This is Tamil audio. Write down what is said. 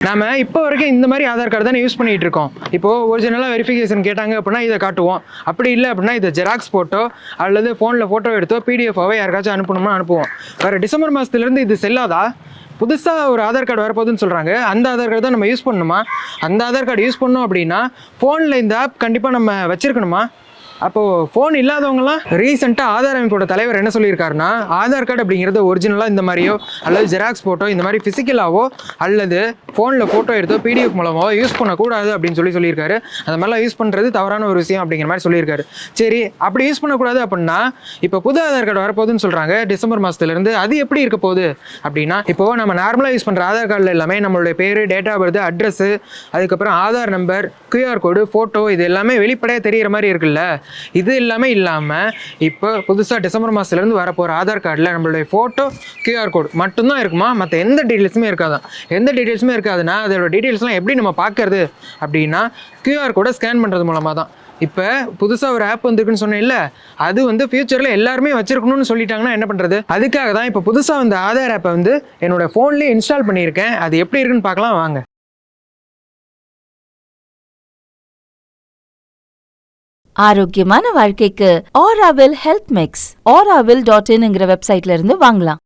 நாம இப்போ வரைக்கும் இந்த மாதிரி ஆதார் கார்டு தானே யூஸ் பண்ணிட்டு இருக்கோம். இப்போ ஒரிஜினலாக வெரிஃபிகேஷன் கேட்டாங்க அப்படின்னா இதை காட்டுவோம். அப்படி இல்லை அப்படின்னா இதை ஜெராக்ஸ் போட்டோ அல்லது ஃபோனில் ஃபோட்டோ எடுத்தோ பிடிஎஃபாவே யாருக்காச்சும் அனுப்பணுமா அனுப்புவோம். வேறு டிசம்பர் மாதத்துலேருந்து இது செல்லாதா? புதுசாக ஒரு ஆதார் கார்டு வரப்போகுதுன்னு சொல்கிறாங்க. அந்த ஆதார் கார்டு தான் நம்ம யூஸ் பண்ணணுமா? அந்த ஆதார் கார்டு யூஸ் பண்ணோம் அப்படின்னா ஃபோனில் இந்த ஆப் கண்டிப்பாக நம்ம வச்சுருக்கணுமா? அப்போது ஃபோன் இல்லாதவங்களாம் ரீசெண்டாக ஆதார் அமைப்போட தலைவர் என்ன சொல்லியிருக்காருன்னா, ஆதார் கார்டு அப்படிங்கிறது ஒரிஜினலாக இந்த மாதிரியோ அல்லது ஜெராக்ஸ் ஃபோட்டோ இந்த மாதிரி ஃபிசிக்கலாவோ அல்லது ஃபோனில் ஃபோட்டோ எடுத்தோ பிடிஎஃப் மூலமாவோ யூஸ் பண்ணக்கூடாது அப்படின்னு சொல்லியிருக்காரு. அந்த மாதிரிலாம் யூஸ் பண்ணுறது தவறான ஒரு விஷயம் அப்படிங்கிற மாதிரி சொல்லியிருக்காரு. சரி, அப்படி யூஸ் பண்ணக்கூடாது அப்படின்னா இப்போ புது ஆதார் கார்டு வரப்போகுதுன்னு சொல்கிறாங்க டிசம்பர் மாதத்துலேருந்து. அது எப்படி இருக்க போகுது அப்படின்னா, இப்போது நம்ம நார்மலாக யூஸ் பண்ணுற ஆதார் கார்டில் எல்லாமே நம்மளுடைய பேர், டேட் ஆஃப் பர்த், அட்ரஸு, அதுக்கப்புறம் Aadhaar number, QR code, photo இது எல்லாமே வெளிப்படையாக தெரிகிற மாதிரி இருக்குல்ல. இது எல்லாமே இல்லாமல் இப்போ புதுசாக டிசம்பர் மாதத்துலேருந்து வரப்போகிற ஆதார் கார்டில் நம்மளுடைய ஃபோட்டோ, கியூஆர் கோடு மட்டும்தான் இருக்குமா? மற்ற எந்த டீட்டெயில்ஸுமே இருக்காதான். எந்த டீட்டெயில்ஸுமே இருக்காதுன்னா அதோட டீட்டெயில்ஸ்லாம் எப்படி நம்ம பார்க்கறது அப்படின்னா கியூஆர் கோடை ஸ்கேன் பண்ணுறது மூலமாக தான். இப்போ புதுசாக ஒரு ஆப் வந்துருக்குன்னு சொன்னேன் இல்லை, அது ஃபியூச்சரில் எல்லாருமே வச்சிருக்கணும்னு சொல்லிட்டாங்கன்னா என்ன பண்ணுறது? அதுக்காக தான் இப்போ புதுசாக அந்த ஆதார் ஆப்பை என்னோட ஃபோன்லேயே இன்ஸ்டால் பண்ணியிருக்கேன். அது எப்படி இருக்குன்னு பார்க்கலாம் வாங்க. ஆரோக்கியமான வாழ்க்கைக்கு ஆராவில் ஹெல்த் மிக்ஸ் auravil.in வெப்சைட்ல இருந்து வாங்கலாம்.